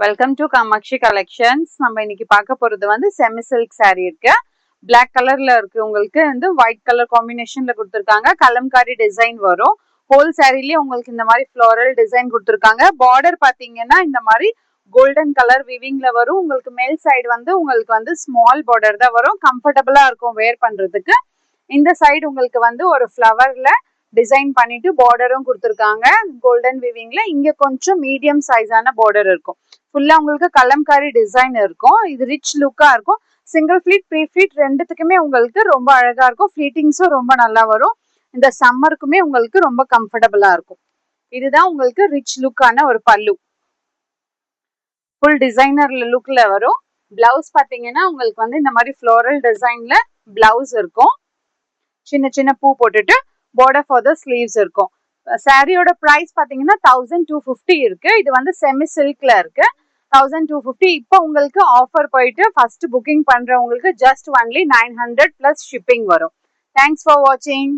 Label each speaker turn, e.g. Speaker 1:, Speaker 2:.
Speaker 1: Welcome to Kamakshi collections. நம்ம இன்னைக்கு பார்க்க போறது வந்து செமி சில்க் saree இருக்கு. பிளாக் கலர்ல இருக்கு, உங்களுக்கு வந்து ஒயிட் கலர் காம்பினேஷன்ல கொடுத்துருக்காங்க. கலம்காரி டிசைன் வரும். ஹோல் சாரிலேயே உங்களுக்கு இந்த மாதிரி ஃப்ளோரல் டிசைன் கொடுத்துருக்காங்க. பார்டர் பாத்தீங்கன்னா இந்த மாதிரி கோல்டன் கலர் விவிங்ல வரும். உங்களுக்கு மேல் சைடு வந்து உங்களுக்கு வந்து ஸ்மால் பார்டர் தான் வரும். கம்ஃபர்டபுளா இருக்கும் வேர் பண்றதுக்கு. இந்த சைடு உங்களுக்கு வந்து ஒரு ஃப்ளவர்ல டிசைன் பண்ணிட்டு பார்டரும் கொடுத்துருக்காங்க கோல்டன் விவிங்ல. இங்க கொஞ்சம் மீடியம் சைஸான பார்டர் இருக்கும். ஃபுல்லா உங்களுக்கு கலம்காரி டிசைன் இருக்கும். இது ரிச் லுக்கா இருக்கும். சிங்கிள் ஃபிளீட் ப்ரீ ஃபிளீட் ரெண்டுத்துக்குமே உங்களுக்கு ரொம்ப அழகா இருக்கும். ஃபிளீட்டிங்ஸும் ரொம்ப நல்லா வரும். இந்த சம்மருக்குமே உங்களுக்கு ரொம்ப கம்ஃபர்டபுளா இருக்கும். இதுதான் உங்களுக்கு ரிச் லுக்கான ஒரு பல்லு. ஃபுல் டிசைனர் லுக்ல வரும். பிளவுஸ் பாத்தீங்கன்னா உங்களுக்கு வந்து இந்த மாதிரி ஃப்ளோரல் டிசைன்ல பிளவுஸ் இருக்கும். சின்ன சின்ன பூ போட்டுட்டு border for the sleeves இருக்கும். சாரியோட பிரைஸ் பாத்தீங்கன்னா 1250 இருக்கு. இது வந்து செமி சில்க்ல இருக்கு. 1250. இப்போ உங்களுக்கு ஆஃபர் போயிட்டு ஃபர்ஸ்ட் புக்கிங் பண்றவங்களுக்கு ஜஸ்ட் ஒன்லி 900 பிளஸ் ஷிப்பிங் வரும். தேங்க்ஸ் ஃபார் வாட்சிங்.